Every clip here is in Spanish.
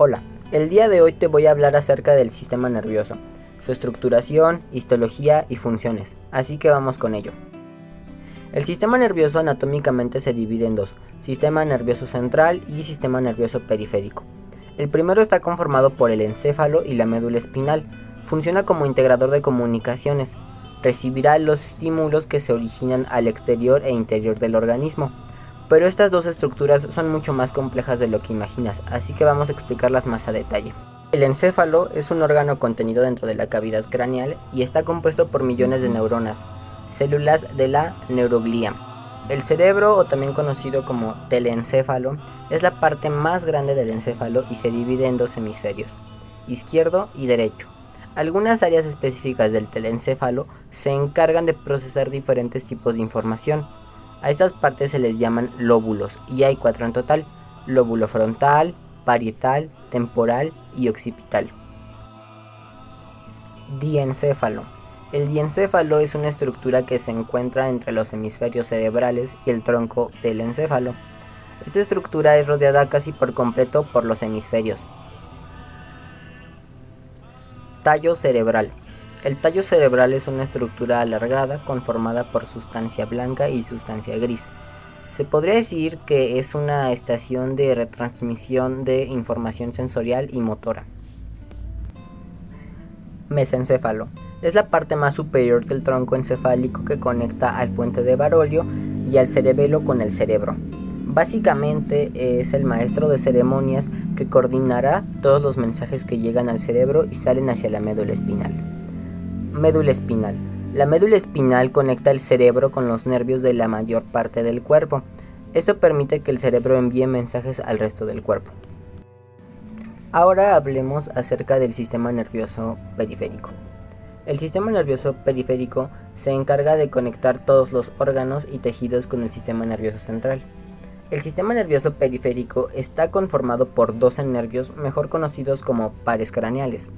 Hola, el día de hoy te voy a hablar acerca del sistema nervioso, su estructuración, histología y funciones, así que vamos con ello. El sistema nervioso anatómicamente se divide en dos, sistema nervioso central y sistema nervioso periférico. El primero está conformado por el encéfalo y la médula espinal, funciona como integrador de comunicaciones, recibirá los estímulos que se originan al exterior e interior del organismo. Pero estas dos estructuras son mucho más complejas de lo que imaginas, así que vamos a explicarlas más a detalle. El encéfalo es un órgano contenido dentro de la cavidad craneal y está compuesto por millones de neuronas, células de la neuroglía. El cerebro, o también conocido como telencéfalo, es la parte más grande del encéfalo y se divide en dos hemisferios, izquierdo y derecho. Algunas áreas específicas del telencéfalo se encargan de procesar diferentes tipos de información. A estas partes se les llaman lóbulos, y hay 4 en total: lóbulo frontal, parietal, temporal y occipital. Diencéfalo. El diencéfalo es una estructura que se encuentra entre los hemisferios cerebrales y el tronco del encéfalo. Esta estructura es rodeada casi por completo por los hemisferios. Tallo cerebral. El tallo cerebral es una estructura alargada conformada por sustancia blanca y sustancia gris. Se podría decir que es una estación de retransmisión de información sensorial y motora. Mesencéfalo. Es la parte más superior del tronco encefálico que conecta al puente de Barolio y al cerebelo con el cerebro. Básicamente es el maestro de ceremonias que coordinará todos los mensajes que llegan al cerebro y salen hacia la médula espinal. Médula espinal. La médula espinal conecta el cerebro con los nervios de la mayor parte del cuerpo. Esto permite que el cerebro envíe mensajes al resto del cuerpo. Ahora hablemos acerca del sistema nervioso periférico. El sistema nervioso periférico se encarga de conectar todos los órganos y tejidos con el sistema nervioso central. El sistema nervioso periférico está conformado por 12 nervios mejor conocidos como pares craneales.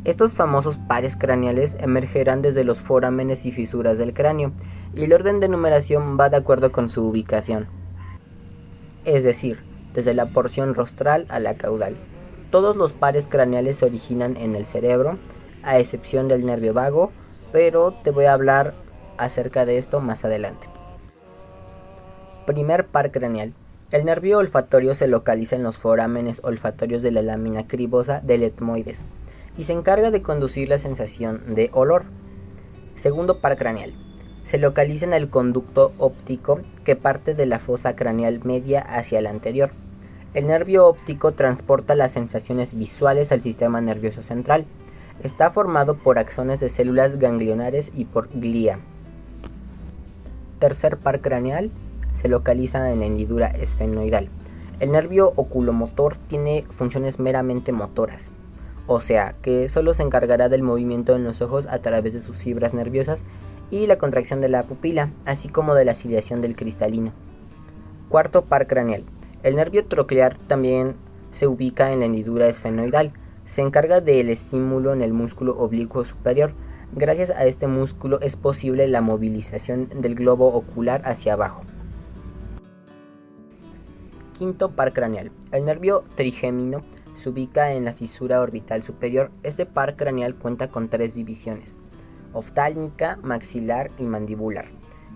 Estos famosos pares craneales emergerán desde los forámenes y fisuras del cráneo, y el orden de numeración va de acuerdo con su ubicación. Es decir, desde la porción rostral a la caudal. Todos los pares craneales se originan en el cerebro, a excepción del nervio vago, pero te voy a hablar acerca de esto más adelante. Primer par craneal. El nervio olfatorio se localiza en los forámenes olfatorios de la lámina cribosa del etmoides y se encarga de conducir la sensación de olor. Segundo par craneal. Se localiza en el conducto óptico que parte de la fosa craneal media hacia la anterior. El nervio óptico transporta las sensaciones visuales al sistema nervioso central. Está formado por axones de células ganglionares y por glía. Tercer par craneal. Se localiza en la hendidura esfenoidal. El nervio oculomotor tiene funciones meramente motoras, o sea, que solo se encargará del movimiento en los ojos a través de sus fibras nerviosas y la contracción de la pupila, así como de la ciliación del cristalino. Cuarto par craneal. El nervio troclear también se ubica en la hendidura esfenoidal. Se encarga del estímulo en el músculo oblicuo superior. Gracias a este músculo es posible la movilización del globo ocular hacia abajo. Quinto par craneal. El nervio trigémino se ubica en la fisura orbital superior. Este par craneal cuenta con 3 divisiones: oftálmica, maxilar y mandibular,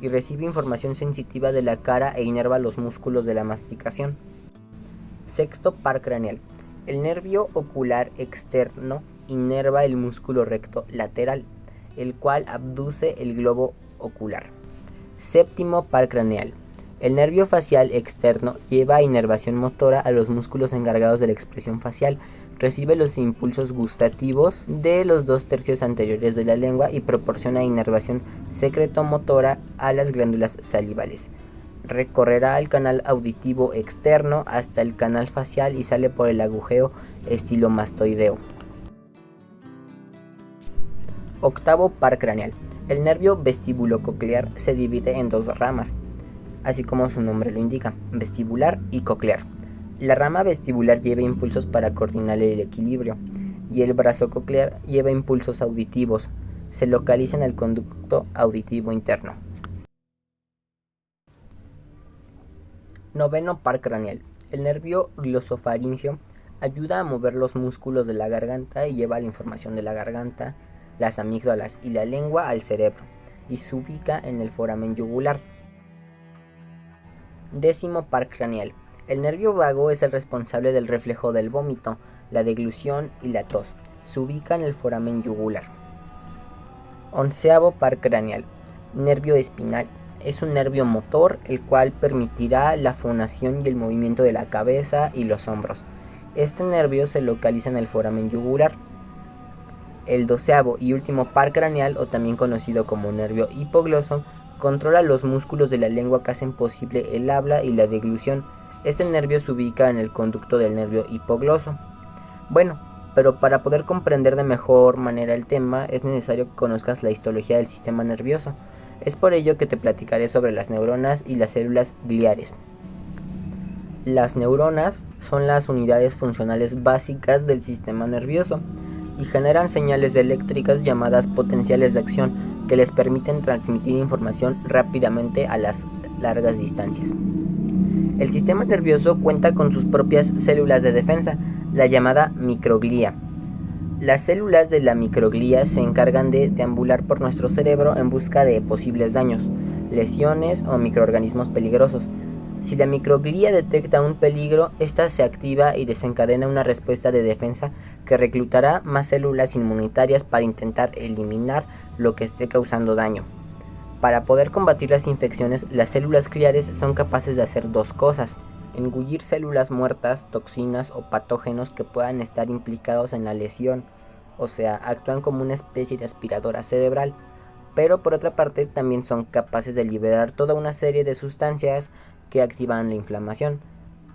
y recibe información sensitiva de la cara e inerva los músculos de la masticación. Sexto par craneal. El nervio ocular externo inerva el músculo recto lateral, el cual abduce el globo ocular. Séptimo par craneal. El nervio facial externo lleva inervación motora a los músculos encargados de la expresión facial, recibe los impulsos gustativos de los 2/3 anteriores de la lengua y proporciona inervación secretomotora a las glándulas salivales. Recorrerá el canal auditivo externo hasta el canal facial y sale por el agujeo estilomastoideo. Octavo par craneal. El nervio vestibulococlear se divide en 2 ramas, así como su nombre lo indica, vestibular y coclear. La rama vestibular lleva impulsos para coordinar el equilibrio, y el brazo coclear lleva impulsos auditivos. Se localiza en el conducto auditivo interno. Noveno par craneal. El nervio glosofaríngeo Ayuda a mover los músculos de la garganta y lleva la información de la garganta, las amígdalas y la lengua al cerebro, y se ubica en el foramen yugular. 10º par craneal. El nervio vago es el responsable del reflejo del vómito, la deglución y la tos. Se ubica en el foramen yugular. 11º par craneal. Nervio espinal. Es un nervio motor el cual permitirá la fonación y el movimiento de la cabeza y los hombros. Este nervio se localiza en el foramen yugular. El 12º y último par craneal, o también conocido como nervio hipogloso, controla los músculos de la lengua que hacen posible el habla y la deglución. Este nervio se ubica en el conducto del nervio hipogloso. Bueno, pero para poder comprender de mejor manera el tema es necesario que conozcas la histología del sistema nervioso. Es por ello que te platicaré sobre las neuronas y las células gliares. Las neuronas son las unidades funcionales básicas del sistema nervioso y generan señales eléctricas llamadas potenciales de acción que les permiten transmitir información rápidamente a las largas distancias. El sistema nervioso cuenta con sus propias células de defensa, la llamada microglía. Las células de la microglía se encargan de deambular por nuestro cerebro en busca de posibles daños, lesiones o microorganismos peligrosos. Si la microglía detecta un peligro, ésta se activa y desencadena una respuesta de defensa que reclutará más células inmunitarias para intentar eliminar lo que esté causando daño. Para poder combatir las infecciones, las células gliares son capaces de hacer dos cosas: engullir células muertas, toxinas o patógenos que puedan estar implicados en la lesión, o sea, actúan como una especie de aspiradora cerebral, pero por otra parte también son capaces de liberar toda una serie de sustancias que activan la inflamación,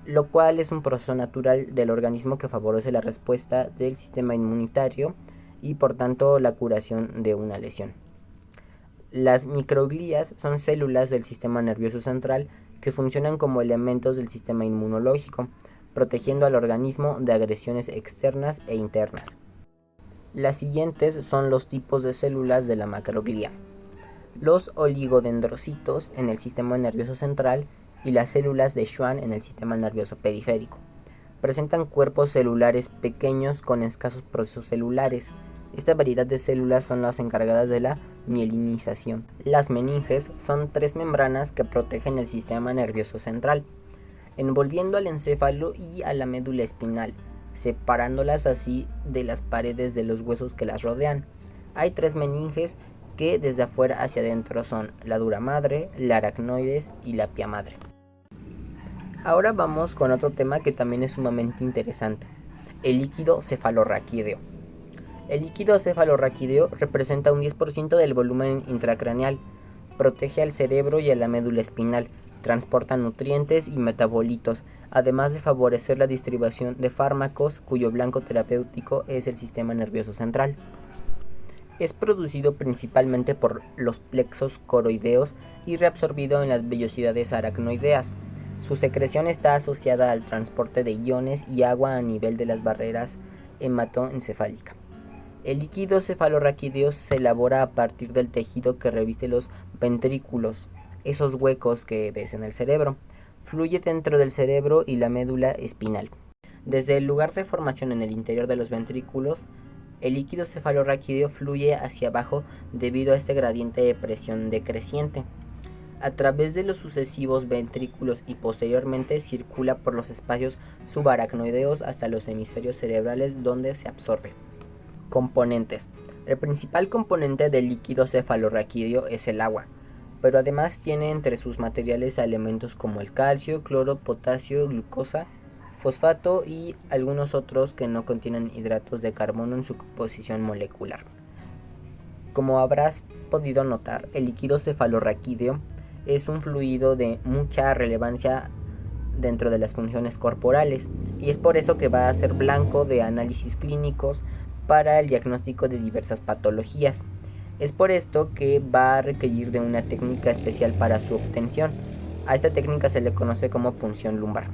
lo cual es un proceso natural del organismo que favorece la respuesta del sistema inmunitario y por tanto la curación de una lesión. Las microglías son células del sistema nervioso central que funcionan como elementos del sistema inmunológico, protegiendo al organismo de agresiones externas e internas. Las siguientes son los tipos de células de la macroglía: los oligodendrocitos en el sistema nervioso central y las células de Schwann en el sistema nervioso periférico. Presentan cuerpos celulares pequeños con escasos procesos celulares. Esta variedad de células son las encargadas de la mielinización. Las meninges son 3 membranas que protegen el sistema nervioso central, envolviendo al encéfalo y a la médula espinal, separándolas así de las paredes de los huesos que las rodean. Hay 3 meninges que desde afuera hacia adentro son la dura madre, la aracnoides y la pia madre. Ahora vamos con otro tema que también es sumamente interesante: el líquido cefalorraquídeo. El líquido cefalorraquídeo representa un 10% del volumen intracraneal, protege al cerebro y a la médula espinal, transporta nutrientes y metabolitos, además de favorecer la distribución de fármacos cuyo blanco terapéutico es el sistema nervioso central. Es producido principalmente por los plexos coroideos y reabsorbido en las vellosidades aracnoideas. Su secreción está asociada al transporte de iones y agua a nivel de las barreras hematoencefálicas. El líquido cefalorraquídeo se elabora a partir del tejido que reviste los ventrículos, esos huecos que ves en el cerebro. Fluye dentro del cerebro y la médula espinal. Desde el lugar de formación en el interior de los ventrículos, el líquido cefalorraquídeo fluye hacia abajo debido a este gradiente de presión decreciente, a través de los sucesivos ventrículos y posteriormente circula por los espacios subaracnoideos hasta los hemisferios cerebrales, donde se absorbe. Componentes. El principal componente del líquido cefalorraquídeo es el agua, pero además tiene entre sus materiales elementos como el calcio, cloro, potasio, glucosa, fosfato y algunos otros que no contienen hidratos de carbono en su composición molecular. Como habrás podido notar, el líquido cefalorraquídeo es un fluido de mucha relevancia dentro de las funciones corporales, y es por eso que va a ser blanco de análisis clínicos para el diagnóstico de diversas patologías. Es por esto que va a requerir de una técnica especial para su obtención. A esta técnica se le conoce como punción lumbar.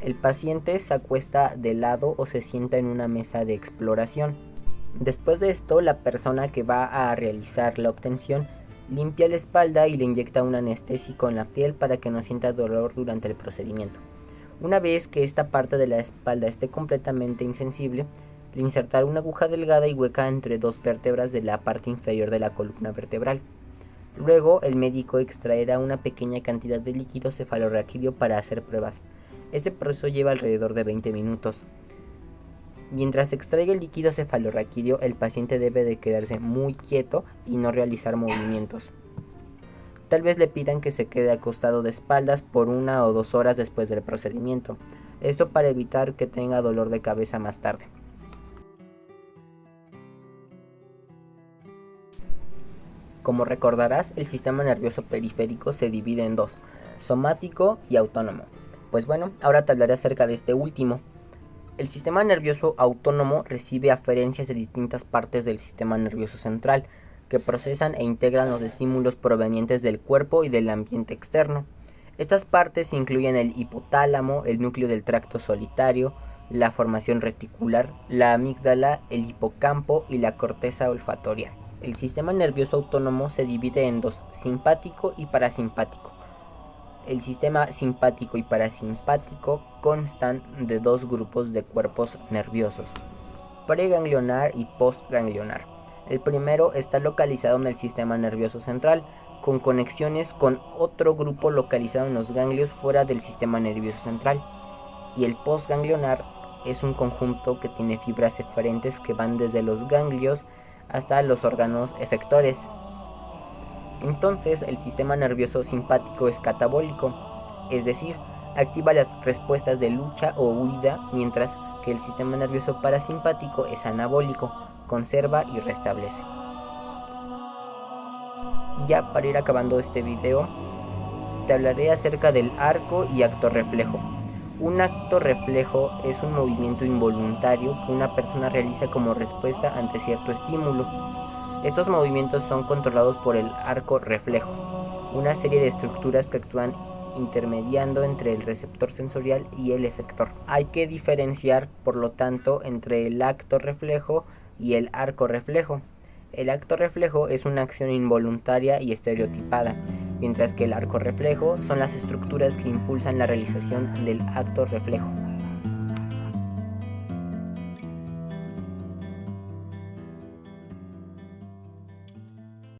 El paciente se acuesta de lado o se sienta en una mesa de exploración. Después de esto, la persona que va a realizar la obtención limpia la espalda y le inyecta un anestésico en la piel para que no sienta dolor durante el procedimiento. Una vez que esta parte de la espalda esté completamente insensible, le insertará una aguja delgada y hueca entre dos vértebras de la parte inferior de la columna vertebral. Luego, el médico extraerá una pequeña cantidad de líquido cefalorraquídeo para hacer pruebas. Este proceso lleva alrededor de 20 minutos. Mientras se extraiga el líquido cefalorraquídeo, el paciente debe de quedarse muy quieto y no realizar movimientos. Tal vez le pidan que se quede acostado de espaldas por 1 o 2 horas después del procedimiento. Esto para evitar que tenga dolor de cabeza más tarde. Como recordarás, el sistema nervioso periférico se divide en dos, somático y autónomo. Pues bueno, ahora te hablaré acerca de este último. El sistema nervioso autónomo recibe aferencias de distintas partes del sistema nervioso central, que procesan e integran los estímulos provenientes del cuerpo y del ambiente externo. Estas partes incluyen el hipotálamo, el núcleo del tracto solitario, la formación reticular, la amígdala, el hipocampo y la corteza olfatoria. El sistema nervioso autónomo se divide en dos, simpático y parasimpático. El sistema simpático y parasimpático constan de dos grupos de cuerpos nerviosos, preganglionar y postganglionar. El primero está localizado en el sistema nervioso central, con conexiones con otro grupo localizado en los ganglios fuera del sistema nervioso central. Y el postganglionar es un conjunto que tiene fibras eferentes que van desde los ganglios hasta los órganos efectores. Entonces, el sistema nervioso simpático es catabólico, es decir, activa las respuestas de lucha o huida, mientras que el sistema nervioso parasimpático es anabólico, conserva y restablece. Y ya para ir acabando este video, te hablaré acerca del arco y acto reflejo. Un acto reflejo es un movimiento involuntario que una persona realiza como respuesta ante cierto estímulo. Estos movimientos son controlados por el arco reflejo, una serie de estructuras que actúan intermediando entre el receptor sensorial y el efector. Hay que diferenciar, por lo tanto, entre el acto reflejo y el arco reflejo. El acto reflejo es una acción involuntaria y estereotipada, mientras que el arco reflejo son las estructuras que impulsan la realización del acto reflejo.